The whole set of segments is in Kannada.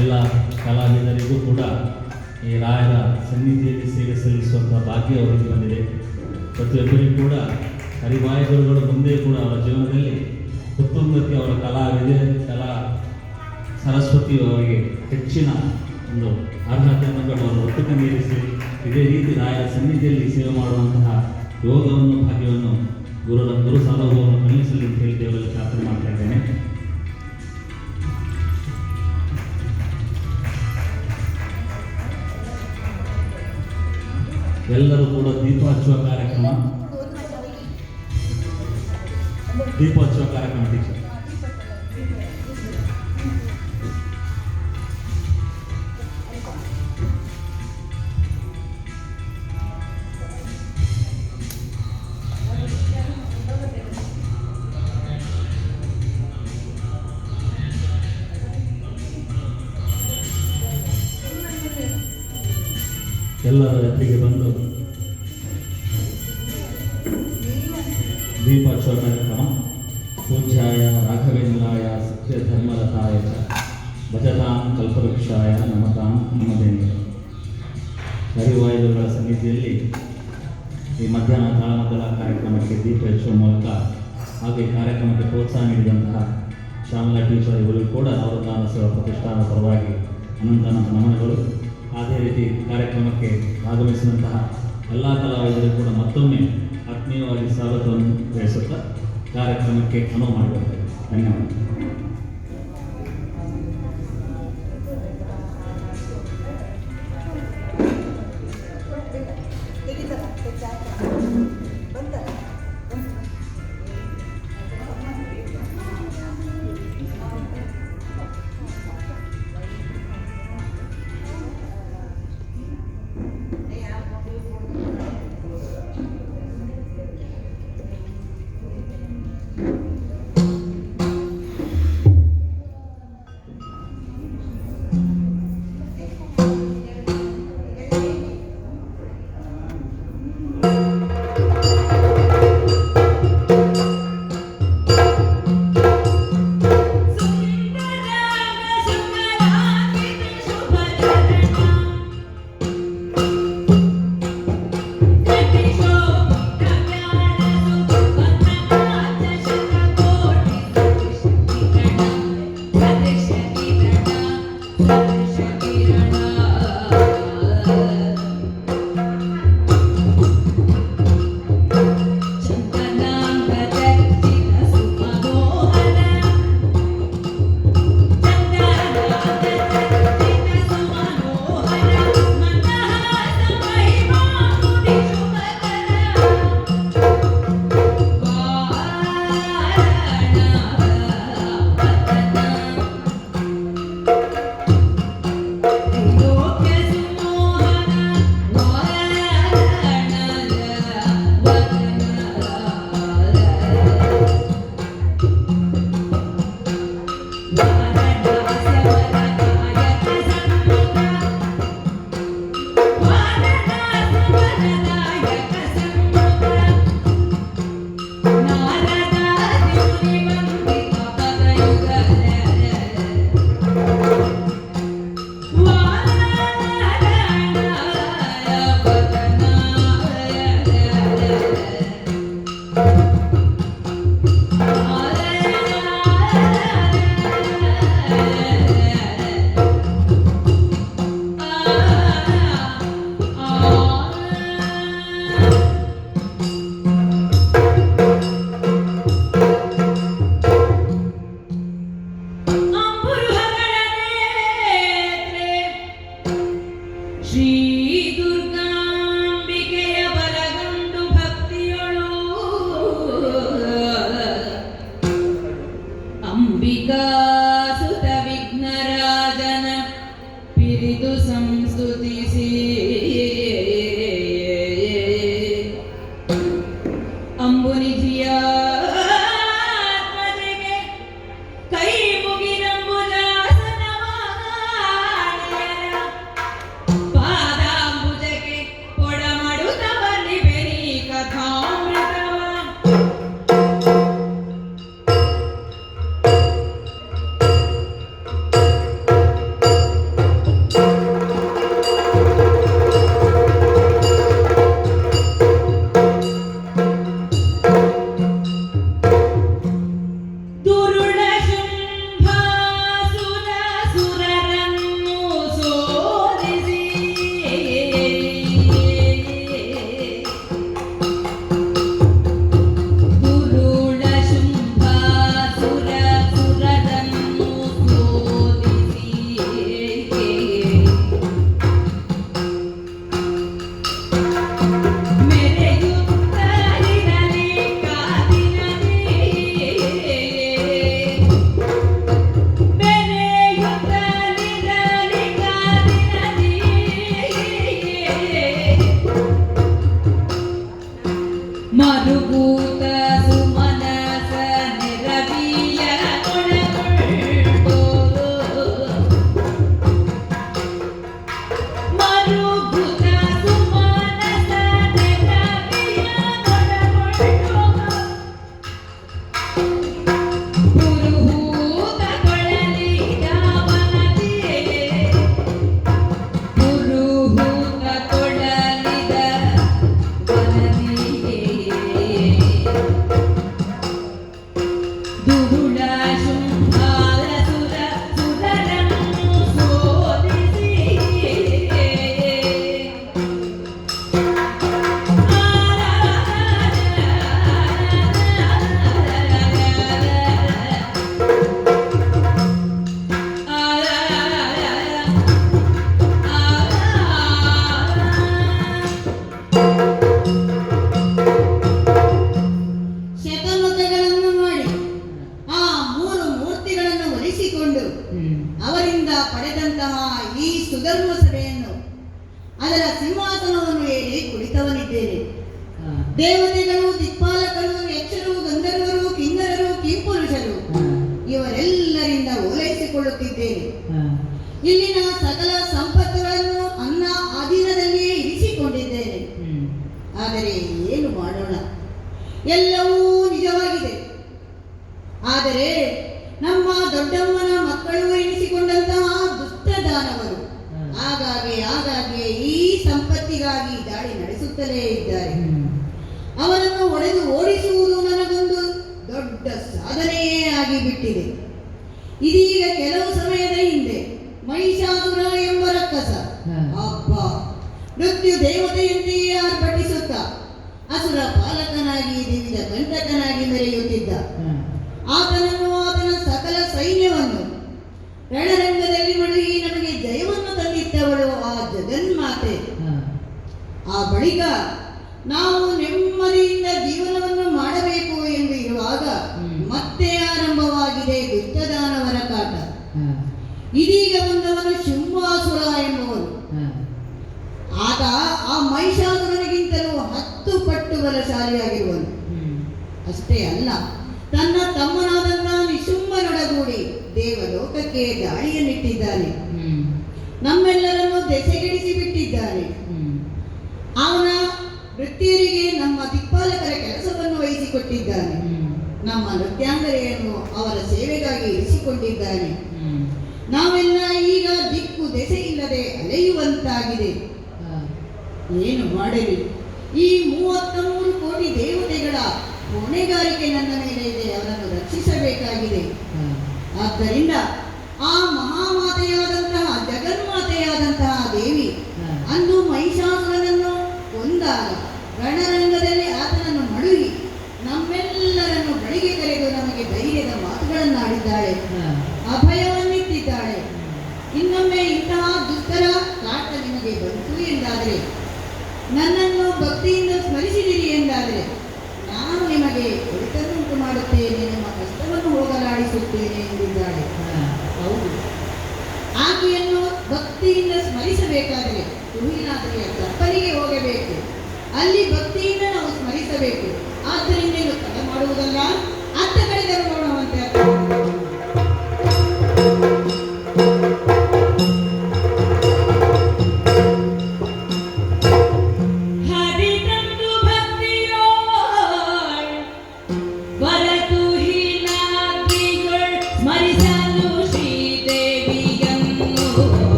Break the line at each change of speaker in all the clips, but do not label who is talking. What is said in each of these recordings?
ಎಲ್ಲ ಕಲಾವಿದರಿಗೂ ಕೂಡ ಈ ರಾಯರ ಸನ್ನಿಧಿಯಲ್ಲಿ ಸೇವೆ ಸಲ್ಲಿಸುವಂಥ ಭಾಗ್ಯ ಅವರಿಗೆ ಬಂದಿದೆ. ಪ್ರತಿಯೊಬ್ಬರಿಗೂ ಕೂಡ ಹರಿಭಾಯಿ ಗುರುಗಳು ಮುಂದೆ ಕೂಡ ಅವರ ಜೀವನದಲ್ಲಿ ಉತ್ತುಂಗಕ್ಕೆ ಅವರ ಕಲಾ ಸರಸ್ವತಿ ಅವರಿಗೆ ಹೆಚ್ಚಿನ ಒಂದು ಅರ್ಹತೆಯನ್ನು ಅವರು ಒತ್ತುಗೆ ಮೀರಿಸಿ ಇದೇ ರೀತಿ ರಾಯರ ಸನ್ನಿಧಿಯಲ್ಲಿ ಸೇವೆ ಮಾಡುವಂತಹ ಯೋಗವನ್ನು ಭಾಗ್ಯವನ್ನು ಗುರು ಸಾರ್ವಭೌಮರು ಕಲಿಸಲಿ ಅಂತ ಹೇಳಿ ದೇವರಲ್ಲಿ ಪ್ರಾರ್ಥನೆ ಮಾಡ್ತಾ ಇದ್ದೇನೆ. ಎಲ್ಲರೂ ಕೂಡ ದೀಪ ಹಚ್ಚುವ ಕಾರ್ಯಕ್ರಮ ಟೀಚರ್ ಎಲ್ಲರ ಎದುರಿಗೆ ಬಂದು ದೀಪ ಹಚ್ಚುವ ಕಾರ್ಯಕ್ರಮ. ಪೂಜ್ಯಾಯ ರಾಘವೇಂದ್ರಾಯ ಸತ್ಯ ಧರ್ಮರತಾಯ ಚ ಭಜತಾಂ ಕಲ್ಪವೃಕ್ಷಾಯ ನಮತಾಂ ನಮದೇಂದ್ರ. ಹರಿವಾಯುಗಳ ಸನ್ನಿಧಿಯಲ್ಲಿ ಈ ಮಧ್ಯಾಹ್ನ ತಾಳಮದ್ದಲ ಕಾರ್ಯಕ್ರಮಕ್ಕೆ ದೀಪ ಹಚ್ಚುವ ಮೂಲಕ ಹಾಗೆ ಕಾರ್ಯಕ್ರಮಕ್ಕೆ ಪ್ರೋತ್ಸಾಹ ನೀಡಿದಂತಹ ಶ್ಯಾಮಲಾ ಟೀಚರ್ ಇವರಿಗೂ ಕೂಡ ನವರತ್ನ ಸೇವಾ ಪ್ರತಿಷ್ಠಾನ ಪರವಾಗಿ ಅನಂತ ನಮನಗಳು. ಅದೇ ರೀತಿ ಕಾರ್ಯಕ್ರಮಕ್ಕೆ ಆಗಮಿಸಿದಂತಹ ಎಲ್ಲ ಕಲಾವಿದರಿಗೂ ಕೂಡ ಮತ್ತೊಮ್ಮೆ ಆತ್ಮೀಯವಾಗಿ ಸ್ವಾಗತವನ್ನು ಬಯಸುತ್ತಾ ಕಾರ್ಯಕ್ರಮಕ್ಕೆ ಅನುವು ಮಾಡಿಕೊಡ್ತೇವೆ. ಧನ್ಯವಾದ.
ಮರುಭೂತ ಸುಮನಸ ನಿರವಿಯ ಕೊಡಗೊಳ್ಳು ಮರುಭೂತ ಸುಮನಸ ನಿರವಿಯ ಕೊಡಗೊಳ್ಳು ಪುರುಹೂತ ಕೊಳಲಿದ ವನದಿಯೇ ಪುರುಹೂತ ಕೊಳಲಿದ ವನದಿಯೇ ದುರುಳ ಶೃಂಗಾರ ಸುರ ಸುರರನ್ನು ಸೋಲಿಸಿ
ಶತಮತಗಳನ್ನು ಮಾಡಿ ಆ ಮೂರು ಮೂರ್ತಿಗಳನ್ನು ಒಲಿಸಿಕೊಂಡು ಅವರಿಂದ ಪಡೆದಂತಹ ಈ ಸುಧರ್ಮ ಸಭೆಯನ್ನು ಅದರ ಸಿಂಹಾಸನವನ್ನು ಏರಿ ಕುಳಿತವನಿದ್ದೇನೆ. ದೇವತೆಗಳು, ದಿಕ್ಪಾಲಕರು, ಯಕ್ಷರು, ಗಂಧರ್ವರು, ಕಿನ್ನರರು, ಕಿಂಪುರುಷರು ಇವರೆಲ್ಲರಿಂದ ಓಲೈಸಿಕೊಳ್ಳುತ್ತಿದ್ದೇನೆ. ಇಲ್ಲಿನ ಸಕಲ ಸಂಪತ್ತುಗಳನ್ನು ನನ್ನ ಅಧೀನದಲ್ಲಿಯೇ ಇರಿಸಿಕೊಂಡಿದ್ದೇನೆ. ಆದರೆ ಏನು ಮಾಡೋಣ, ಎಲ್ಲವೂ ನಿಜವಾಗಿದೆ. ಆದರೆ ನಮ್ಮ ದೊಡ್ಡಮ್ಮನ ಮಕ್ಕಳು ಎನಿಸಿಕೊಂಡಂತಹ ದುಷ್ಟ ದಾನವರು ಆಗಾಗ್ಗೆ ಈ ಸಂಪತ್ತಿಗಾಗಿ ದಾಳಿ ನಡೆಸುತ್ತಲೇ ಇದ್ದಾರೆ. ಅವರನ್ನು ಒಡೆದು ಓಡಿಸುವುದು ನನಗೊಂದು ದೊಡ್ಡ ಸಾಧನೆಯೇ ಆಗಿಬಿಟ್ಟಿದೆ. ಇದೀಗ ಕೆಲವು ಸಮಯದ ಹಿಂದೆ ಮಹಿಷಾಸುರ ಎಂಬ ರಕ್ಕಸ ಅಬ್ಬ ಮೃತ್ಯು ದೇವತೆಯಂತೆಯೇ ಆರ್ಭಟಿಸುತ್ತ ಅಸುರ ಪಾಲಕನಾಗಿ ದಿವಿದ ಕಂಟಕನಾಗಿ ಮೆರೆಯುತ್ತಿದ್ದ ಆತನನ್ನು, ಆತನ ಸಕಲ ಸೈನ್ಯವನ್ನು ರಣರಂಗದಲ್ಲಿ ಮಡಗಿ ನಮಗೆ ಜಯವನ್ನು ತಂದಿದ್ದವಳು ಆ ಜಗನ್ಮಾತೆ. ಆ ಬಳಿಕ ನಾವು ನೆಮ್ಮದಿಯಿಂದ ಜೀವನವನ್ನು ಮಾಡಬೇಕು ಎಂದು ಇರುವಾಗ ಮತ್ತೆ ಆರಂಭವಾಗಿದೆ ದುಷ್ಟದಾನವರ ಕಾಟ. ಇದೀಗ ಬಂದವನು ಶುಂಭಾಸುರ ಎಂಬುವನು. ಆತ ಆ ಮಹಿಷಾಸುರನಿಗಿಂತಲೂ 10 ಪಟ್ಟು ಬಲಶಾಲಿಯಾಗಿರುವನು. ಅಷ್ಟೇ ಅಲ್ಲ, ತನ್ನ ತಮ್ಮನಾದಂತಹ ನಿಶುಂಭನೊಡಗೂಡಿ ದೇವಲೋಕಕ್ಕೆ ದಾಳಿಯನ್ನಿಟ್ಟಿದ್ದಾನೆ. ನಮ್ಮೆಲ್ಲರನ್ನು ದೆಸೆಗೆಡಿಸಿ ಬಿಟ್ಟಿದ್ದಾನೆ. ಅವನ ವೃತ್ತಿಯರಿಗೆ ನಮ್ಮ ದಿಕ್ಪಾಲಕರ ಕೆಲಸವನ್ನು ವಹಿಸಿಕೊಟ್ಟಿದ್ದಾನೆ. ನಮ್ಮ ನೃತ್ಯಾಂಗರೆಯನ್ನು ಅವರ ಸೇವೆಗಾಗಿ ಇರಿಸಿಕೊಂಡಿದ್ದಾನೆ. ನಾವೆಲ್ಲ ಈಗ ದಿಕ್ಕು ದೆಸೆ ಇಲ್ಲದೆ ಅಲೆಯುವಂತಾಗಿದೆ. ಏನು ಮಾಡಲಿ? ಈ 33 ಕೋಟಿ ದೇವತೆಗಳ ಹೊಣೆಗಾರಿಕೆ ನನ್ನ ಮೇಲೆ ಇದೆ. ಅವರನ್ನು ರಕ್ಷಿಸಬೇಕಾಗಿದೆ. ಆದ್ದರಿಂದ ಆ ಮಹಾಮಾತೆಯಾದಂತಹ ಜಗನ್ಮಾತೆಯಾದಂತಹ ದೇವಿ ಅಂದು ಮಹಿಷಾಸುರನನ್ನು ಕೊಂದಾಗ ರಣರಂಗದಲ್ಲಿ ಆತನನ್ನು ಮಡುಗಿ ನಮ್ಮೆಲ್ಲರನ್ನು ಬಳಿಗೆ ಕರೆದು ನಮಗೆ ಧೈರ್ಯದ ಮಾತುಗಳನ್ನಾಡಿದ್ದಾಳೆ, ಅಭಯವನ್ನಿತ್ತಿದ್ದಾಳೆ. ಇನ್ನೊಮ್ಮೆ ಇಂತಹ ದುಷ್ಟರ ಕಾಟ ನಿಮಗೆ ಬಂತು ಎಂದಾದರೆ, ನನ್ನನ್ನು ಭಕ್ತಿಯಿಂದ ಸ್ಮರಿಸಿದಿರಿ ಎಂದಾದರೆ, ನಾನು ನಿಮಗೆ ಒಳಿತನ್ನುಂಟು ಮಾಡುತ್ತೇನೆ, ನಿಮ್ಮ ಕಷ್ಟವನ್ನು ಹೋಗಲಾಡಿಸುತ್ತೇನೆ ಎಂದಿದ್ದಾಳೆ. ಹೌದು, ಆಕೆಯನ್ನು ಭಕ್ತಿಯಿಂದ ಸ್ಮರಿಸಬೇಕಾದರೆ ತುಹಿನಾದರಿಯ ತಪ್ಪಲಿಗೆ ಹೋಗಬೇಕು. ಅಲ್ಲಿ ಭಕ್ತಿಯಿಂದ ನಾವು ಸ್ಮರಿಸಬೇಕು. ಆದ್ದರಿಂದ ಇದು ತಡ ಮಾಡುವುದಲ್ಲ, ಅತ್ತ ಕಡೆದರು ನೋಡುವಂತೆ.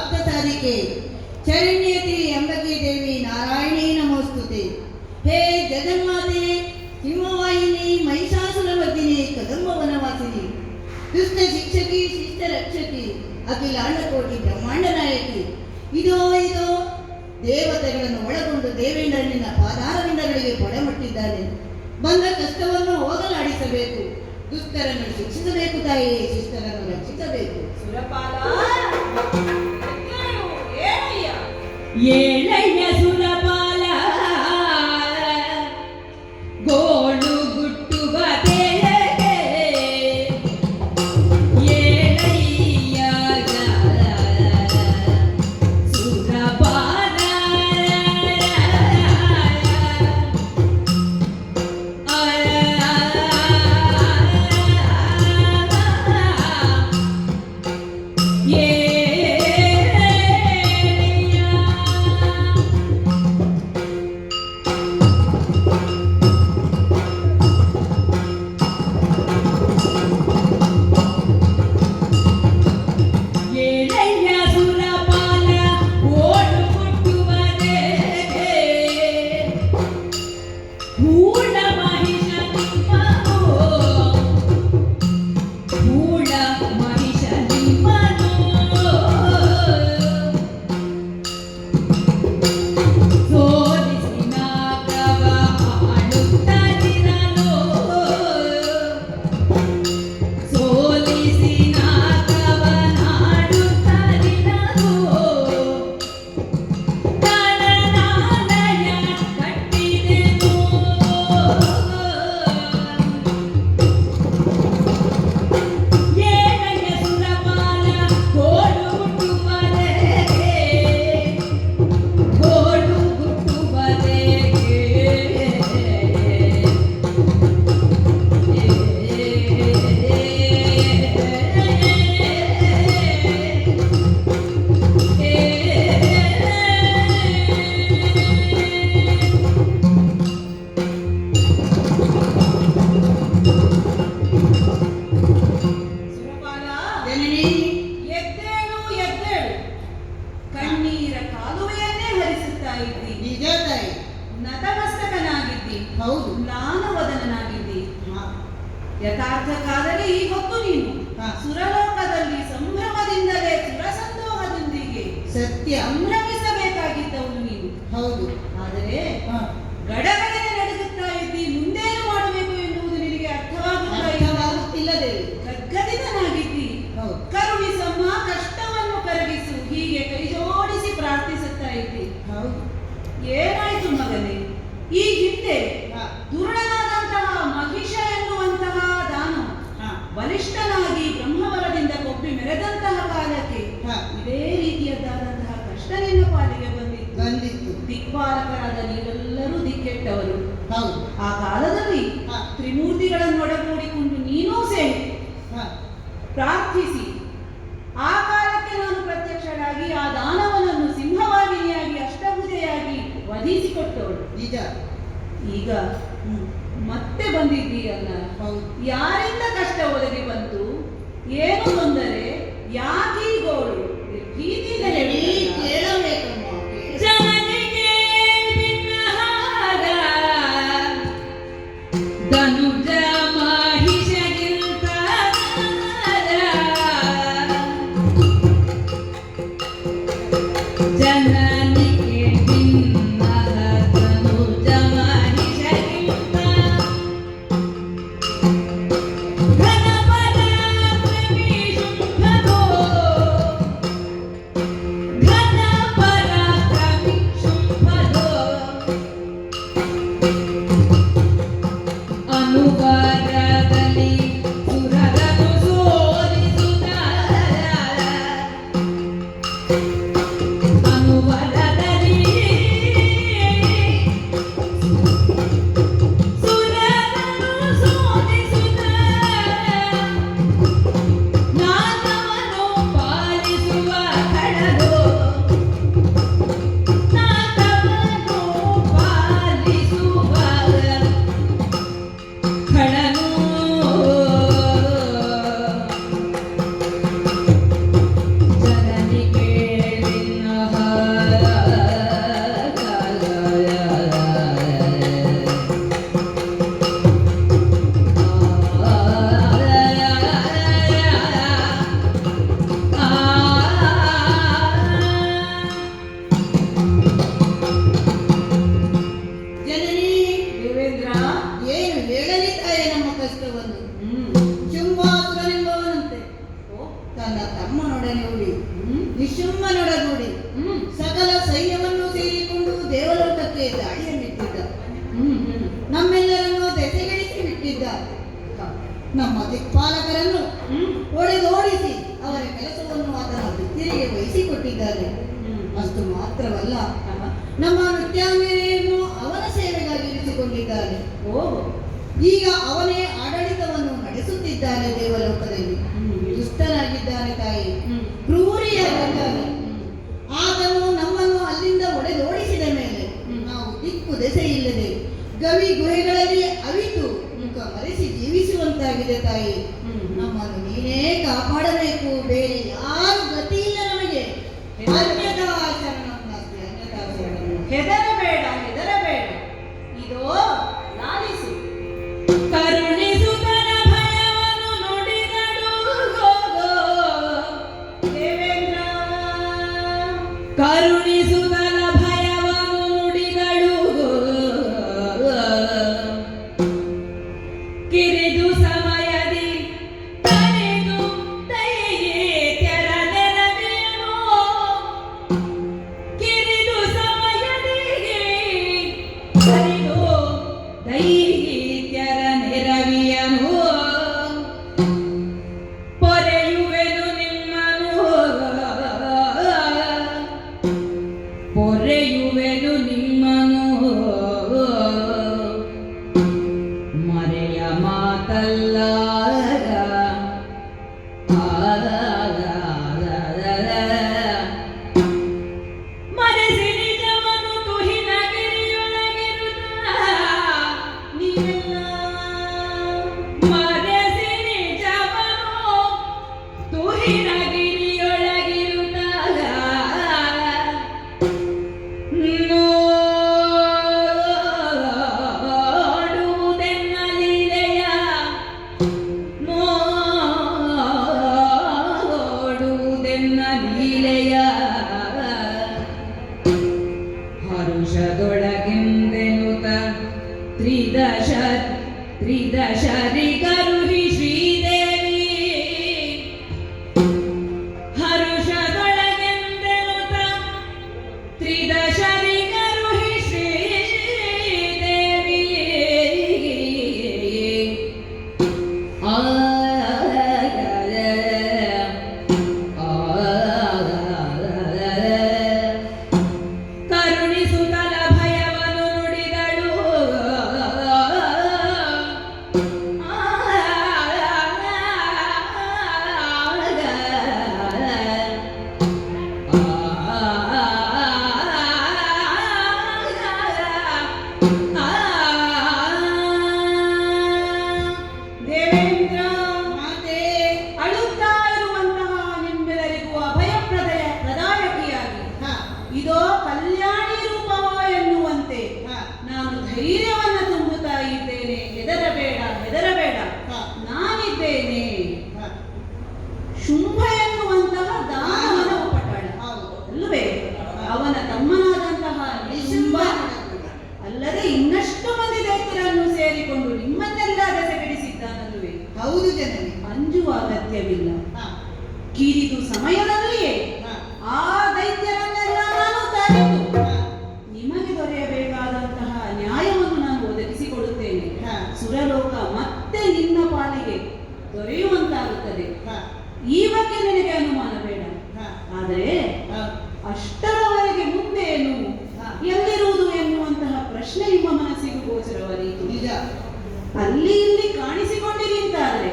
ಪ್ರಾಪ್ತ ಸಾಧಿಕೆ ಶರಣ್ಯತಿ ಅಂಬಕೆ ದೇವಿ ನಾರಾಯಣಿ ನಮೋಸ್ತುತೆ. ಹೇ ಜಗನ್ಮಾತೆ ಸಿಂಹವಾಹಿನಿ ಮಹಿಷಾಸುರಮರ್ದಿನಿ ಕದಂಬ ವನವಾಸಿನಿ ದುಷ್ಟ ಶಿಕ್ಷಕಿ ಶಿಷ್ಟ ರಕ್ಷಕಿ ಅಖಿಲಾಂಡ ಕೋಟಿ ಬ್ರಹ್ಮಾಂಡ ನಾಯಕಿ ಇದೋ ದೇವತೆಗಳನ್ನು ಒಳಗೊಂಡು ದೇವೇಂದ್ರನಿನ ಪಾದಾರವಿಂದಗಳಿಗೆ ಕೊಡೆಮಟ್ಟಿದ್ದಾನೆ. ಬಂದ ಕಷ್ಟವನ್ನು ಹೋಗಲಾಡಿಸಬೇಕು, ದುಷ್ಟರನ್ನು ಶಿಕ್ಷಿಸಬೇಕು ತಾಯಿ, ಶಿಷ್ಟರನ್ನು ರಕ್ಷಿಸಬೇಕು.
ಸುರಪಾಲ ಏಳಯ್ಯ ಸುರಪಾಲ ಗೋಳು ಗುಟ್ಟುವ ದೇಹಕ್ಕೆ ಏಳಯ್ಯ ಸುರಪಾಲ
ಹೌದು,
ಜ್ಞಾನವದನಾಗಿದ್ದಿ. ಯಥಾರ್ಥ ಕಾಲದಲ್ಲಿ ಈ ಹೊತ್ತು ನೀನು ಸುರಲೋಕದಲ್ಲಿ ಸಂಭ್ರಮದಿಂದಲೇ ಸುರಸಂದೋಹದೊಂದಿಗೆ
ಸತ್ಯ
ಸಂಭ್ರಮಿಸಬೇಕಾಗಿದ್ದವನು ನೀನು.
ಹೌದು,
ಆದರೆ ಗಡಗಡೆ ನಡುಗುತ್ತಾ ಇದ್ದಿ. ಮುಂದೇನು ಮಾಡಬೇಕು ಎನ್ನುವುದು ನಿನಗೆ
ಅರ್ಥವಾಗುತ್ತಿಲ್ಲದೆ
ಗದ್ಗದಿತನಾಗಿದ್ದಿ. ಕರುಣಿಸಮ್ಮ, ಕಷ್ಟವನ್ನು ಕರಗಿಸು, ಹೀಗೆ ಕೈ ಜೋಡಿಸಿ ಪ್ರಾರ್ಥಿಸುತ್ತಾ ಇದ್ದಿ.
ಹೌದು,
ಏನಾಯ್ತು ಮಗನೇ? ಈ ಹಿಂದೆ ದುರುಳನಾದಂತಹ ಮಹಿಷ ಎನ್ನುವಂತಹ ದಾನು ಬಲಿಷ್ಠನಾಗಿ ಬ್ರಹ್ಮವರದಿಂದ ಕೊಬ್ಬಿ ಮೆರೆದಂತಹ ಕಾಲಕ್ಕೆ ಇದೇ ರೀತಿಯದ್ದಾದಂತಹ ಕಷ್ಟ ನಿನ್ನ ಪಾಲಿಗೆ ಬಂದಿತ್ತು. ದಿಕ್ಪಾಲಕರಾದ ನೀವೆಲ್ಲರೂ ದಿಕ್ಕೆಟ್ಟವರು. ಆ ಕಾಲದಲ್ಲಿ ತ್ರಿಮೂರ್ತಿಗಳನ್ನೊಡಗೂಡಿಕೊಂಡು ನೀನೂ ಸೇರಿ ಪ್ರಾರ್ಥಿಸಿ ಆ ಕಾಲಕ್ಕೆ ನಾನು ಪ್ರತ್ಯಕ್ಷರಾಗಿ ಆ ದಾನವನನ್ನು ಸಿಂಹವಾಹಿನಿಯಾಗಿ ಅಷ್ಟಭುಜೆಯಾಗಿ ವಧಿಸಿಕೊಟ್ಟವಳು.
ನಿಜ.
ಈಗ ಮತ್ತೆ ಬಂದಿದ್ದೀಯಲ್ಲ, ಯಾರಿಂದ ಕಷ್ಟ ಒದಗಿ ಬಂತು? ಏನು ತೊಂದರೆ? ಯಾಕೀ ಗೋಳು? ಭೀತಿಯಿಂದಲೇ
ಕೇಳಬೇಕಮ್ಮ.
ಜನನಿಗೆ ಭಿನ್ನಹಾರ ಧನುಜ ಮಹಿಷಗಿಂತ ಜನನಿಗೆ ಭಿನ್ನ ಧನುಜ ಮಹಿಷಗಿಂತ ಘನಪರಾಕ್ರಮಿ ಶುಂಭಗೋ
ಒಡಗೂಡಿ ಸಕಲ ಸೈನ್ಯವನ್ನು ಸೇರಿಕೊಂಡು ದೇವಲೋಕಕ್ಕೆ ದಾಳಿಯನ್ನಿಟ್ಟಿದ್ದ. ನಮ್ಮೆಲ್ಲರನ್ನು ದೆಸೆಗೆಡಿಸಿ ಬಿಟ್ಟಿದ್ದ. ನಮ್ಮ ದಿಕ್ಪಾಲಕರನ್ನು ಹೊಡೆದೋಡಿಸಿ ಅವರ ಕೆಲಸವನ್ನು ಆತನ ವೃತ್ತಿಗೆ ವಹಿಸಿಕೊಟ್ಟಿದ್ದಾರೆ. ಅಷ್ಟು ಮಾತ್ರವಲ್ಲ, ನಮ್ಮ ನೃತ್ಯಾಂಗನೆಯನ್ನು ಅವನ ಸೇವೆಗಾಗಿ ಇರಿಸಿಕೊಂಡಿದ್ದಾನೆ. ಈಗ ಅವನೇ ಆಡಳಿತವನ್ನು ನಡೆಸುತ್ತಿದ್ದಾನೆ. ದೇವಲೋಕದಲ್ಲಿ ದುಷ್ಟನಾಗಿದ್ದಾನೆ ತಾಯಿ, ಕ್ರೂರಿಯಾಗಿದ್ದಾನೆ. ಆತನು ನಮ್ಮನ್ನು ಅಲ್ಲಿಂದ ಹೊಡೆದೋಡಿಸಿದ ಮೇಲೆ ನಾವು ದಿಕ್ಕು ದೆಸೆ ಇಲ್ಲದೆ ಗವಿ ಗುಹೆಗಳಲ್ಲಿ ಅವಿತು ಮುಖ ಮರೆಸಿ ಜೀವಿಸುವಂತಾಗಿದೆ ತಾಯಿ. ನಮ್ಮನ್ನು ನೀನೇ ಕಾಪಾಡಬೇಕು, ಬೇರೆ ಯಾರು ಗತಿ ಇಲ್ಲ ನಮಗೆ. ಅನ್ಯಥಾ ಶರಣಂ ನಾಸ್ತಿ, ಅನ್ಯಥಾ ಶರಣಂ.
ಹೆದರಬೇಡ, ಹೆದರಬೇಡ. ಇದೋ ಲಾಲಿಸು. ಕರುಣಿಸುತನ ಭಯವನ್ನು ನುಡಿದಳು ದೇವೇಂದ್ರ. ಕರುಣಿಸುತನ ಭಯವನ್ನು ನುಡಿದಳು. ಕಿರಿದು ಸಮಯದಿ ಕರೆದು ದೈತ್ಯರ ನೆರವೇನು. ಕಿರಿದು ಸಮಯದಿ ಕರೆದು ದೈತ್ಯರ ನೆರವಿಯನು. ಪೊರೆಯುವೆನು ನಿಮ್ಮನು, ಪೊರೆಯುವೆನು ನಿಮ್ಮನು. ಮರೆಯ ಮಾತಲ್ಲ ಮರೆಸಿ ನಿಜವನು ತುಹಿನಗಿರಿಯೊಳಗಿರುತ್ತ ನೀವೆಲ್ಲ. ಮರೆಸಿ ನಿಜವನು ತುಹಿನಗಿರಿಯೊಳಗಿರುತ್ತ ನೋಡುವುದೆನ್ನ ಲೀಲೆಯ, ನೋಡುವುದೆನ್ನ ಲೀಲೆಯ. ಹರುಷದೊಳಗೆಂದೆನುತ ತ್ರಿದಶರಿಗರುಹಿ ಶ್ರೀದೇವಿ. ಹರುಷದೊಳಗೆಂದೆನುತ ತ್ರಿದಶರಿಗರುಹಿ ಶ್ರೀದೇವಿ. ಕರುಣಿಸುತ್ತಲ ಭಯವನ್ನು ನುಡಿದಳು. ದೇವೇಂದ್ರ,
ಮಾತೆ,
ಅಳುತ್ತಾ ಇರುವಂತಹ ನಿಮ್ಮೆಲ್ಲರಿಗೂ ಅಭಯಪ್ರದಾಯಕಿಯಾಗಿ ಇದೋ ಕಲ್ಯಾಣಿ ರೂಪವ ಎನ್ನುವಂತೆ ನಾನು ಧೈರ್ಯವನ್ನು ತುಂಬುತ್ತಾ ಇದ್ದೇನೆ. ಹೆದರಬೇಡ, ಹೆದರಬೇಡ, ನಾನಿದ್ದೇನೆ. ಶುಂಭ ಎನ್ನುವಂತಹ ದಾನವನ ಉಪಟಳ ಅಲ್ಲವೇ? ಅವನ ತಮ್ಮನಾದಂತಹ ನಿಶುಂಭ ಅಲ್ಲದೆ ಇನ್ನಷ್ಟು ಮಂದಿ ದೈತ್ಯರನ್ನು ಸೇರಿಕೊಂಡು ನಿಮ್ಮನ್ನೆಲ್ಲ ದೆಸೆಗೆಡಿಸಿದ್ದಾನಲ್ಲವೇ?
ಹೌದು ಜನನಿ.
ಅಂಜುವ ಅಗತ್ಯವಿಲ್ಲ. ಕಿರಿದು ಸಮಯದಲ್ಲಿಯೇ ಆ ದೈತ್ಯರನ್ನೆಲ್ಲ ನಾನು ತಡೆದು ನಿಮಗೆ ದೊರೆಯಬೇಕಾದಂತಹ ನ್ಯಾಯವನ್ನು ನಾನು ಒದಗಿಸಿಕೊಡುತ್ತೇನೆ. ಸುರಲೋಕ ಮತ್ತೆ ನಿನ್ನ ಪಾಲಿಗೆ ದೊರೆಯುವಂತಾಗುತ್ತದೆ. ಈ ಬಗ್ಗೆ ನಿನಗೆ ಅನುಮಾನ ಬೇಡ. ಆದರೆ ಅಷ್ಟರವರೆಗೆ ಮುಂದೆ ಏನು ಎಲ್ಲಿರುವುದು ಎನ್ನುವಂತಹ ಪ್ರಶ್ನೆ ನಿಮ್ಮ ಮನಸ್ಸಿಗೆ ಗೋಚರವಾದೀತು.
ನಿಜ.
ಅಲ್ಲಿ ಇಲ್ಲಿ ಕಾಣಿಸಿಕೊಂಡಿರಿ ಅಂತಾದ್ರೆ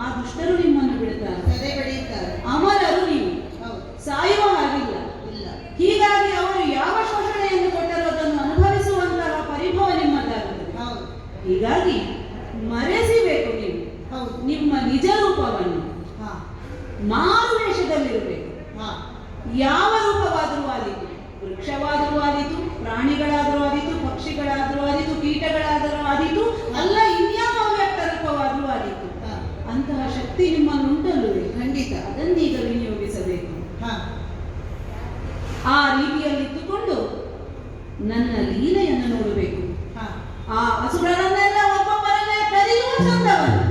ಆ ದುಷ್ಟರು ನಿಮ್ಮನ್ನು ಬಿಡುತ್ತಾರೆ,
ಸದೆ ಬಡಿಯುತ್ತಾರೆ.
ಅಮರರು ನೀವು,
ಹೌದು.
ಸಾಯುವ ಹಾಗಿಲ್ಲ.
ಇಲ್ಲ.
ಹೀಗಾಗಿ ಅವರು ಯಾವ ಶೋಷಣೆಯನ್ನು ಕೊಟ್ಟರೂ ಅದನ್ನು ಅನುಭವಿಸುವಂತಹ ಪರಿಭವ ನಿಮ್ಮದಾಗುತ್ತದೆ.
ಹೌದು.
ಹೀಗಾಗಿ ಮರೆಸಿಬೇಕು ನೀವು
ಹೌದು.
ನಿಮ್ಮ ನಿಜ ರೂಪವನ್ನು. ಮಾರು ವೇಷದಲ್ಲಿರಬೇಕು. ಯಾವ ರೂಪವಾದರೂ ಆದೀತು, ವೃಕ್ಷವಾದರೂ ಆದೀತು, ಪ್ರಾಣಿಗಳಾದರೂ ಆದೀತು, ಪಕ್ಷಿಗಳಾದರೂ ಆದೀತು, ಕೀಟಗಳಾದರೂ ಆದೀತು, ಅಲ್ಲ ಇನ್ಯಾವ ಅವ್ಯಕ್ತ ರೂಪವಾದರೂ ಆದೀತು. ಅಂತಹ ಶಕ್ತಿ ನಿಮ್ಮನ್ನುಂಟಲ್ಲವೇ?
ಖಂಡಿತ.
ಅದನ್ನೀಗ ವಿನಿಯೋಗಿಸಬೇಕು. ಆ ರೀತಿಯಲ್ಲಿದ್ದುಕೊಂಡು ನನ್ನ ಲೀಲೆಯನ್ನು ನೋಡಬೇಕು. ಆ ಅಸುರರನ್ನೆಲ್ಲ ಒಬ್ಬೊಬ್ಬರನ್ನೇ ಕರೆಯುವ ಚಂದವನ್ನು,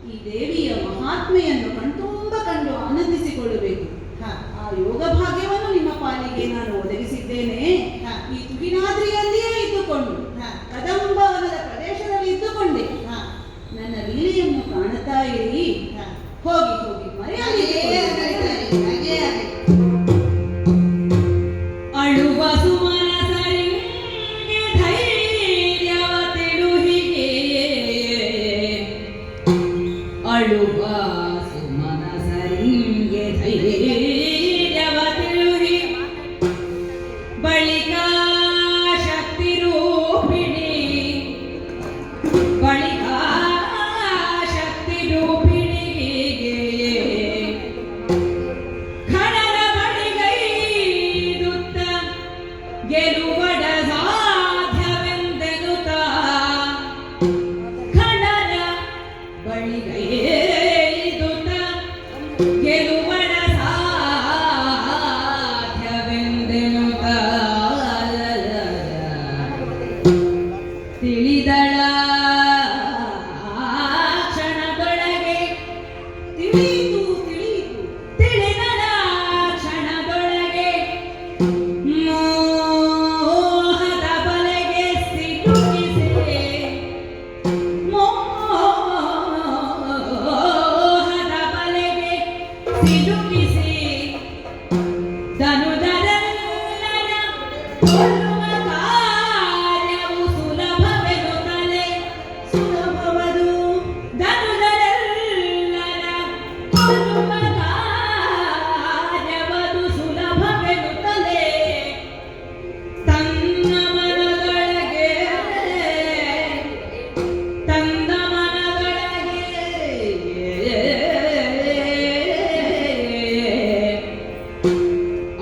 ಈ ದೇವಿಯ ಮಹಾತ್ಮೆಯನ್ನು ಕಣ್ತುಂಬ ಕಂಡು ಆನಂದಿಸಿಕೊಳ್ಳಬೇಕು. ಆ ಯೋಗ ಭಾಗ್ಯವನ್ನು ಅವನಿಗೆ ನಾನು ಒದಗಿಸಿದ್ದೇನೆ.
ಹಾ.
ಈ ತುಗಿನಾದ್ರಿಯಲ್ಲಿಯೇ ಇದ್ದುಕೊಂಡು
ಹಾ.
ಕದಂಬವನದ ಪ್ರದೇಶದಲ್ಲಿ ಇದ್ದುಕೊಂಡೆ
ಹಾ.
ನನ್ನ ಲೀಲೆಯನ್ನು ಕಾಣುತ್ತಾ ಇರಿ.
ಹಾ.
ಹೋಗಿ ಹೋಗಿ ಮರೆಯಾಗಿ
ಹಾಗೇ ಆಗಲಿ, ಹಾಗೇ ಆಗಲಿ.
ಅಳುವ ಸುಮನ ಸರಿಗೆ ಧೈರ್ಯವ ತಿಳುಹಿಗೆ, ಅಳುವ ಸುಮನ ಸರಿಗೆ ಧೈರ್ಯವ ತಿಳುಹಿ, ಬಳಿಕ ಶಕ್ತಿ ರೂಪಿಣಿ, ಬಳಿಕ ಶಕ್ತಿ ರೂಪಿಣಿಗೆ ಖಡನ ಬಳಿಗೈದುತ್ತ ಗೆಲುವಡ ಸಾಧ್ಯವೆಂದೆನುತ, ಖಡನ ಬಳಿಗೈದುತ್ತ ಗೆಲುವಡ ಸಾಧ್ಯವೆಂದೆನುತ, ತಿಳಿದಳ ಕ್ಷಣದೊಳಗೆ, ತಿಳಿಯಿತು ತಿಳಿಯಿತು ತಿಳಿದಳ ಕ್ಷಣದೊಳಗೆ ಮೋಹದ ಬಲೆಗೆ ಸಿಲುಕಿಸಿ, ಮೋಹದ ಬಲೆಗೆ ಸಿಲುಕಿಸಿ ಧನುಧರಲ್ಲನ ಕೊಲ್ಲುವ ಕಾರ್ಯವು ಸುಲಭವೆನುತ್ತಲೇ, ಸುಲಭವದು ಧನುಧರಲ್ಲನ ಕೊಲ್ಲುವ ಕಾರ್ಯವದು ಸುಲಭವೆನುತ್ತಲೇ, ತನ್ನ ಮನದೊಳಗೆ ತನ್ನ ಮನದೊಳಗೆ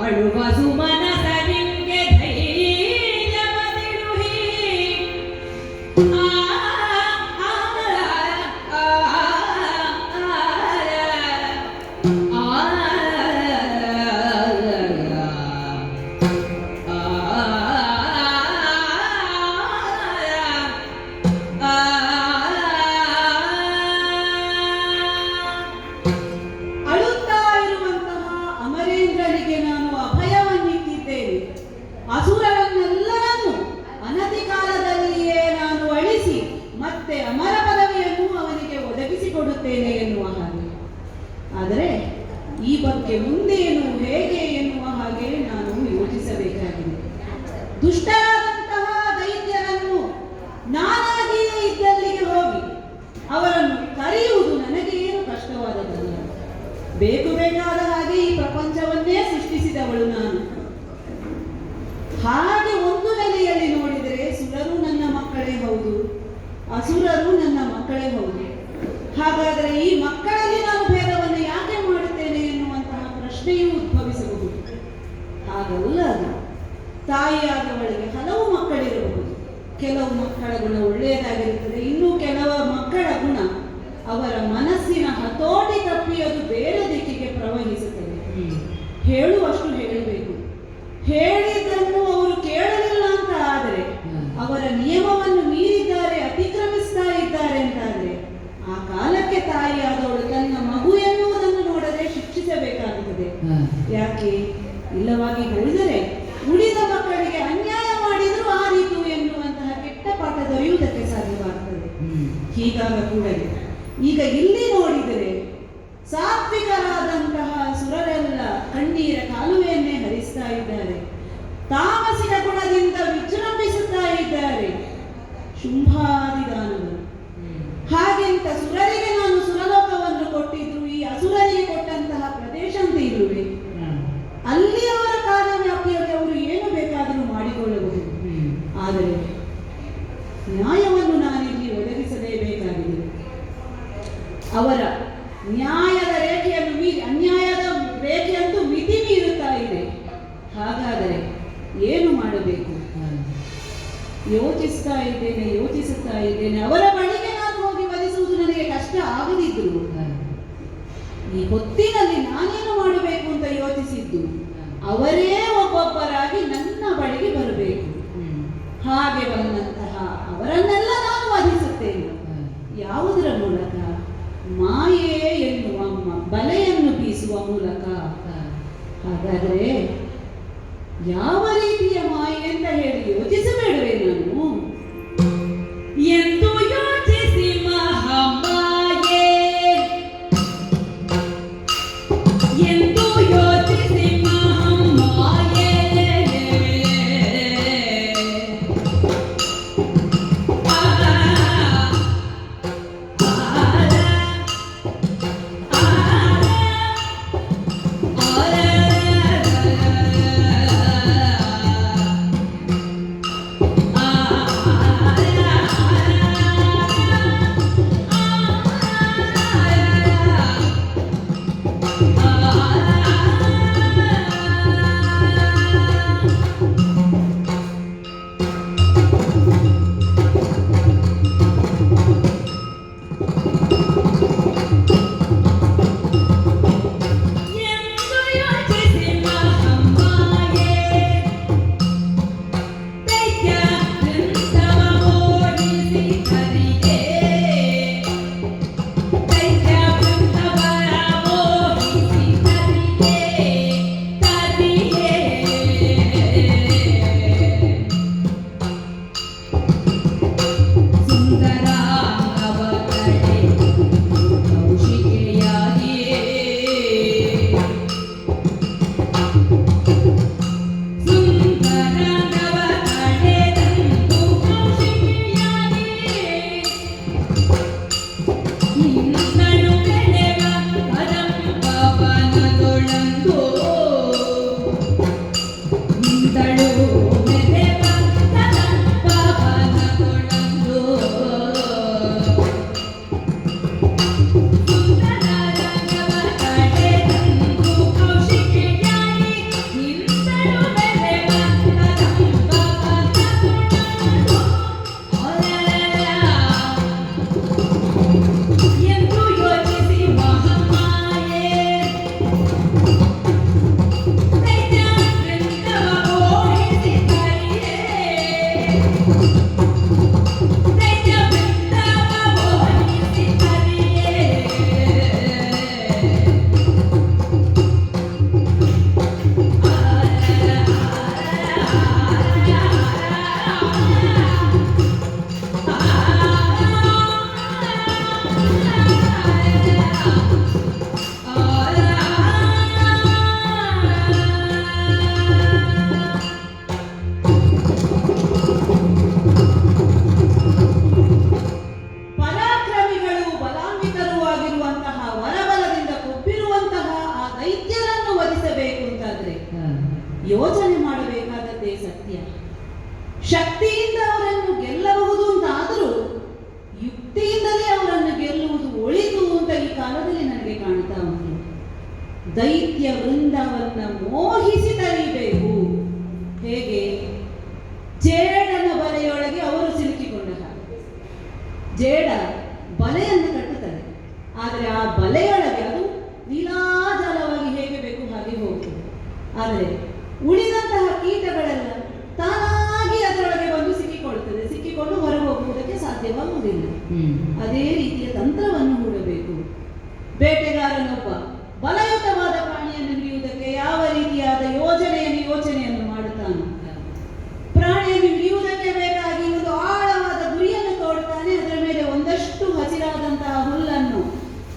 ಅಳುವ ಸುಮನ ಸರಿಂಗೆ ಧೈರ್ಯವ ತಿಳುಹಿ, ಆ ಆ ಆ ಅಳುತ್ತಾ ಇರುವಂತಹ ಅಮರೇಂದ್ರನಿಗೆ ನಾನು ಅಭಯವನ್ನಿಟ್ಟಿದ್ದೇನೆ. ಅಸುರರನ್ನೆಲ್ಲರನ್ನು ಅನತಿ ಕಾಲದಲ್ಲಿಯೇ ನಾನು ಅಳಿಸಿ ಮತ್ತೆ ಅಮರ ಪದವಿಯನ್ನು ಅವನಿಗೆ ಒದಗಿಸಿಕೊಡುತ್ತೇನೆ ಎನ್ನುವ ಹಾಗೆ. ಆದರೆ ಈ ಬಗ್ಗೆ ಮುಂದೇನು ಹೇಗೆ ಎನ್ನುವ ಹಾಗೆ ನಾನು ಯೋಚಿಸಬೇಕಾಗಿದೆ. ದುಷ್ಟರಾದಂತಹ ದೈತ್ಯರನ್ನು ನಾನಾಗಿಯೇ ಇದ್ದಲ್ಲಿಗೆ ಹೋಗಿ ಅವರನ್ನು ಕರೆಯುವುದು ನನಗೆ ಏನು ಕಷ್ಟವಾದದಲ್ಲ. ಬೇಕು ಬೇಕಾದ ಹಾಗೆ ಈ ಪ್ರಪಂಚವನ್ನೇ ಸೃಷ್ಟಿಸಿದವಳು ನಾನು. ಹಾಗೆ ಒಂದು ನೆಲೆಯಲ್ಲಿ ನೋಡಿದರೆ ಸುರರು ನನ್ನ ಮಕ್ಕಳೇ ಹೌದು, ಅಸುರರು ನನ್ನ ಮಕ್ಕಳೇ ಹೌದು. ಹಾಗಾದರೆ ಈ ಮಕ್ಕಳಲ್ಲಿ ನಾನು ಭೇದವನ್ನು ಯಾಕೆ ಮಾಡುತ್ತೇನೆ ಎನ್ನುವಂತಹ ಪ್ರಶ್ನೆಯೂ ಉದ್ಭವಿಸಬಹುದು. ಹಾಗಲ್ಲ ಅದು. ತಾಯಿಯಾದವಳಿಗೆ ಹಲವು ಮಕ್ಕಳಿರಬಹುದು. ಕೆಲವು ಮಕ್ಕಳ ಗುಣ ಒಳ್ಳೆಯದಾಗಿರುತ್ತದೆ, ಇನ್ನು ಕೆಲವು ಮಕ್ಕಳ ಗುಣ ಅವರ ಮನಸ್ಸಿನ ಹತೋಟಿ ತಪ್ಪಿ ಅದು ಬೇರೆ ದಿಕ್ಕಿಗೆ ಪ್ರವಹಿಸುತ್ತದೆ. ಹೇಳುವಷ್ಟು ಹೇಳಬೇಕು. ಹೇಳಿದ್ದನ್ನು ಅವರು ಕೇಳಲಿಲ್ಲ ಅಂತ ಆದರೆ, ಅವರ ನಿಯಮವನ್ನು ಮೀರಿದ್ದಾರೆ, ಅತಿಕ್ರಮಿಸ್ತಾ ಇದ್ದಾರೆ ಅಂತಾದರೆ, ಆ ಕಾಲಕ್ಕೆ ತಾಯಿಯಾದವಳು ತನ್ನ ಮಗು ಎನ್ನುವುದನ್ನು ನೋಡದೆ ಶಿಕ್ಷಿಸಬೇಕಾಗುತ್ತದೆ. ಯಾಕೆ? ಇಲ್ಲವಾಗಿ ಹೇಳಿದರೆ ಉಳಿದ ಮಕ್ಕಳಿಗೆ ಅನ್ಯಾಯ ಮಾಡಿದರೂ ಆದೀತು ಎನ್ನುವಂತಹ ಕೆಟ್ಟ ಪಾಠ ದೊರೆಯುವುದಕ್ಕೆ ಸಾಧ್ಯವಾಗುತ್ತದೆ. ಹೀಗಾಗ ಕೂಡಲೇ ಈಗ ಇಲ್ಲಿ ನೋಡಿದರೆ ಸಾತ್ವಿಕರಾದಂತಹ ಸುರರೆಲ್ಲ ಕಣ್ಣೀರ ಕಾಲುವೆಯನ್ನೇ ಹರಿಸ್ತಾ ಇದ್ದಾರೆ. ತಾಮಸಿಕ ಗುಣದಿಂದ ವಿಜೃಂಭಿಸುತ್ತಾ ಇದ್ದಾರೆ ಶುಂಭಾದಿದಾನವರು. ಹಾಗೆಂತ ಸುರರಿಗೆ ನಾನು ಸುರಲೋಕವನ್ನು ಕೊಟ್ಟಿದ್ರು, ಈ ಅಸುರರಿಗೆ ಕೊಟ್ಟಂತಹ ಪ್ರದೇಶ ಅಂತ ಇರುವೆ, ಅಲ್ಲಿ ಅವರ ಕಾರ್ಯವ್ಯಾಪ್ತಿಯಲ್ಲಿ ಅವರು ಏನು ಬೇಕಾದರೂ ಮಾಡಿಕೊಳ್ಳಬಹುದು. ಆದರೆ ನ್ಯಾಯವನ್ನು ನಾನಿಲ್ಲಿ ಒದಗಿಸಲೇಬೇಕಾಗಿದೆ. ಅವರ ನ್ಯಾಯದ ರೇಖೆಯನ್ನು ಮೀರಿ ಅನ್ಯಾಯದ ರೇಖೆಯಂತೂ ಮಿತಿ ಮೀರುತ್ತಾ ಇದೆ. ಹಾಗಾದರೆ ಏನು ಮಾಡಬೇಕು? ಯೋಚಿಸುತ್ತಾ ಇದ್ದೇನೆ. ಅವರ ಬಳಿಗೆ ನಾನು ಹೋಗಿ ವಧಿಸುವುದು ನನಗೆ ಕಷ್ಟ ಆಗದಿದ್ರು, ಈ ಹೊತ್ತಿನಲ್ಲಿ ನಾನೇನು ಮಾಡಬೇಕು ಅಂತ ಯೋಚಿಸಿದ್ದು, ಅವರೇ ಒಬ್ಬೊಬ್ಬರಾಗಿ ನನ್ನ ಬಳಿಗೆ ಬರಬೇಕು. ಹಾಗೆ ಬಂದಂತಹ ಅವರನ್ನೆಲ್ಲ ನಾನು ವಧಿಸುತ್ತೇನೆ. ಯಾವುದರ ಮೂಲಕ? ಮಾಯೆ ಎನ್ನುವ ಬಲೆಯನ್ನು ಬೀಸುವ ಮೂಲಕ. ಹಾಗಾದರೆ ಯಾವ ರೀತಿಯ ಮಾಯೆ ಅಂತ ಹೇಳಿ ಯೋಚಿಸಬೇಡವೇ ನಾನು?
ಎಂದು ಯೋಚಿಸಿ ಮಹಾಮಾಯೆ, ಎಂದು ಯೋಚಿಸಿ ಮಹಾಮಾಯೆ,
ಯೋಚನೆ ಮಾಡಬೇಕಾದದ್ದೇ ಸತ್ಯ. ಶಕ್ತಿಯಿಂದ ಅವರನ್ನು ಗೆಲ್ಲಬಹುದು ಅಂತ ಆದರೂ ಯುಕ್ತಿಯಿಂದಲೇ ಅವರನ್ನು ಗೆಲ್ಲುವುದು ಒಳಿತು ಅಂತ ಈ ಕಾಲದಲ್ಲಿ ನನಗೆ ಕಾಣ್ತಾ ಉಂಟು. ದೈತ್ಯ ವೃಂದವನ್ನ ಮೋಹಿಸಿ ತರಿಬೇಕು. ಹೇಗೆ? ಜೇಡನ ಬಲೆಯೊಳಗೆ ಅವರು ಸಿಲುಕಿಕೊಂಡ ಹಾಗೆ. ಜೇಡ ಬಲೆಯನ್ನು ಕಟ್ಟುತ್ತದೆ, ಆದರೆ ಆ ಬಲೆಯೊಳಗೆ ಅದು ನೀಲಾಜಲವಾಗಿ ಹೇಗೆ ಬೇಕು ಹಾಗೆ ಹೋಗ್ತದೆ. ಆದರೆ ಉಳಿದಂತಹ ಕೀಟಗಳೆಲ್ಲ ತಾನಾಗಿ ಅದರೊಳಗೆ ಬಂದು ಸಿಕ್ಕಿಕೊಳ್ಳುತ್ತದೆ, ಸಿಕ್ಕಿಕೊಂಡು ಹೊರಗೆ ಹೋಗುವುದಕ್ಕೆ ಸಾಧ್ಯವಾಗುವುದಿಲ್ಲ. ಅದೇ ರೀತಿಯ ತಂತ್ರವನ್ನು ಹೂಡಬೇಕು. ಬೇಟೆಗಾರನೊಬ್ಬ ಬಲಯುತವಾದ ಪ್ರಾಣಿಯನ್ನು ಹಿಡಿಯುವುದಕ್ಕೆ ಯಾವ ರೀತಿಯಾದ ಯೋಚನೆಯನ್ನು ಮಾಡುತ್ತಾನೆ. ಪ್ರಾಣಿಯನ್ನು ಹಿಡಿಯುವುದಕ್ಕೆ ಬೇಕಾಗಿ ಒಂದು ಆಳವಾದ ಗುರಿಯನ್ನು ತೋಡುತ್ತಾನೆ. ಅದರ ಮೇಲೆ ಒಂದಷ್ಟು ಹಸಿರಾದಂತಹ ಹುಲ್ಲನ್ನು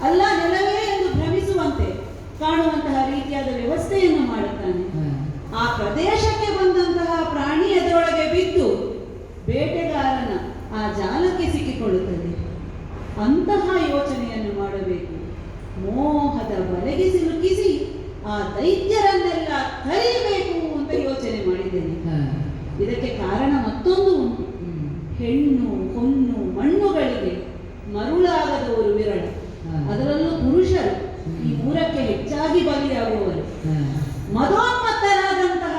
ಅಲ್ಲ ನೆಲವೇ ಎಂದು ಭ್ರಮಿಸುವಂತೆ ಕಾಣುವಂತಹ ರೀತಿಯಾದ ವ್ಯವಸ್ಥೆಯನ್ನು ಮಾಡುತ್ತಾನೆ. ಆ ಪ್ರದೇಶಕ್ಕೆ ಬಂದಂತಹ ಪ್ರಾಣಿ ಅದರೊಳಗೆ ಬಿದ್ದು ಬೇಟೆಗಾರನ ಆ ಜಾಲಕ್ಕೆ ಸಿಕ್ಕಿಕೊಳ್ಳುತ್ತದೆ. ಅಂತಹ ಯೋಚನೆಯನ್ನು ಮಾಡಬೇಕು. ಮೋಹದ ಬಲೆಗೆ ಸಿಲುಕಿಸಿ ಆ ದೈತ್ಯರನ್ನೆಲ್ಲ ತರಿಬೇಕು ಅಂತ ಯೋಚನೆ ಮಾಡಿದ್ದೇನೆ. ಇದಕ್ಕೆ ಕಾರಣ ಮತ್ತೊಂದು ಉಂಟು. ಹೆಣ್ಣು ಹೊನ್ನು ಮಣ್ಣುಗಳಿಗೆ ಮರುಳಾಗದವರು ವಿರಳ. ಅದರಲ್ಲೂ ಪುರುಷರು ಈ ಮೂರಕ್ಕೆ ಹೆಚ್ಚಾಗಿ ಬಲಿಯಾಗುವವರು. ಮದೋನ್ಮತ್ತರಾದಂತಹ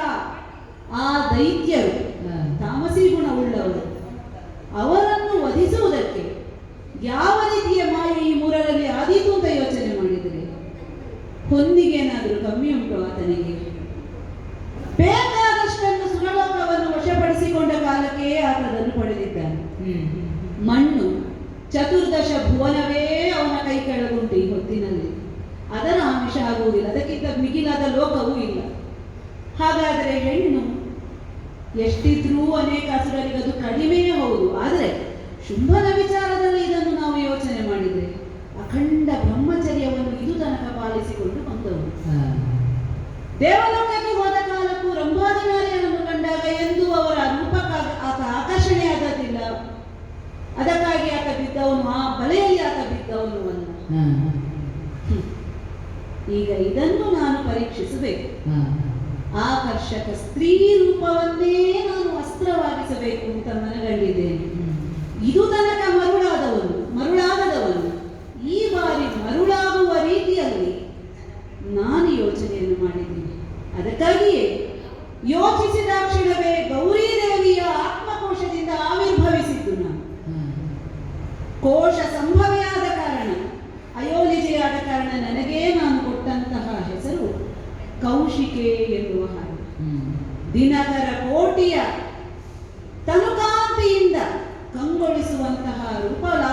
ಆ ದೈತ್ಯರು ತಾಮಸಿ ಗುಣವುಳ್ಳವರು. ಅವರನ್ನು ವಧಿಸುವುದಕ್ಕೆ ಯಾವ ರೀತಿಯ ಮಾಯೆ ಈ ಮೂರರಲ್ಲಿ ಆದೀತು ಅಂತ ಯೋಚನೆ ಮಾಡಿದರೆ ಹೊಂದಿಗೇನಾದರೂ ಕಮ್ಮಿ ಉಂಟು ಆತನಿಗೆ? ಬೇಕಾದಷ್ಟನ್ನು ಸುರಲೋಕವನ್ನು ವಶಪಡಿಸಿಕೊಂಡ ಕಾಲಕ್ಕೆ ಆತನನ್ನು ಪಡೆದಿದ್ದಾನೆ. ಮಣ್ಣು ಚತುರ್ದಶ ಭುವನವೇ ಅವನ ಕೈ ಕೆಳಗುಂಟು ಈ ಹೊತ್ತಿನಲ್ಲಿ. ಅದರ ಆಮಿಷ ಆಗುವುದಿಲ್ಲ, ಅದಕ್ಕಿಂತ ಮಿಗಿಲಾದ ಲೋಕವೂ ಇಲ್ಲ. ಹಾಗಾದರೆ ಹೆಣ್ಣು ಎಷ್ಟಿದ್ರೂ ಅನೇಕ ಅಸುರರಿಗೆ ಅದು ಕಡಿಮೆಯೇ ಹೌದು. ಆದರೆ ಶುಂಭನ ವಿಚಾರದಲ್ಲಿ ಇದನ್ನು ನಾವು ಯೋಚನೆ ಮಾಡಿದರೆ ಅಖಂಡ ಬ್ರಹ್ಮಚರ್ಯವನ್ನು ಇದು ತನಕ ಪಾಲಿಸಿಕೊಂಡು ಬಂದವರು. ದೇವಲೋಕಕ್ಕೆ ಹೋದ ಕಾಲಕ್ಕೂ ರಂಭಾದಿ ನಾರಿಯರನ್ನು ಕಂಡಾಗ ಎಂದು ಅವರ ರೂಪಕ್ಕೆ ಆತ ಆಕರ್ಷಣೆ ಆಗದಿಲ್ಲ. ಅದಕ್ಕಾಗಿ ಆತ ಬಿದ್ದವನು, ಆ ಬಲೆಯಲ್ಲಿ ಆತ ಬಿದ್ದವನು ಅಲ್ಲ. ಈಗ ಇದನ್ನು ನಾನು ಪರೀಕ್ಷಿಸಬೇಕು. ಆಕರ್ಷಕ ಸ್ತ್ರೀ ರೂಪವನ್ನೇ ನಾನು ಅಸ್ತ್ರವಾಗಿಸಬೇಕು ಅಂತ ಮನಗಂಡಿದ್ದೇನೆ. ಇದು ತನಕ ಮರುಳಾಗದವನು ಈ ಬಾರಿ ಮರುಳಾಗುವ ರೀತಿಯಲ್ಲಿ ನಾನು ಯೋಚನೆಯನ್ನು ಮಾಡಿದ್ದೀನಿ. ಅದಕ್ಕಾಗಿಯೇ ಯೋಚಿಸಿದಾಕ್ಷಣವೇ ಗೌರಿ ದೇವಿಯ ಆತ್ಮಕೋಶದಿಂದ ಆವಿರ್ಭವಿಸಿದ್ದು ನಾನು. ಕೋಶ ಸಂಭವೆಯಾದ ಕಾರಣ, ಅಯೋನಿಜೆಯಾದ ಕಾರಣ ನನಗೇ ನಾನು ಕೊಟ್ಟಂತಹ ಹೆಸರು ಕೌಶಿಕೆ ಎನ್ನುವ ಹಾಗೆ. ದಿನಕರ ಕೋಟಿಯ ತನುಕಾಂತಿಯಿಂದ ಕಂಗೊಳಿಸುವಂತಹ ರೂಪಲಾ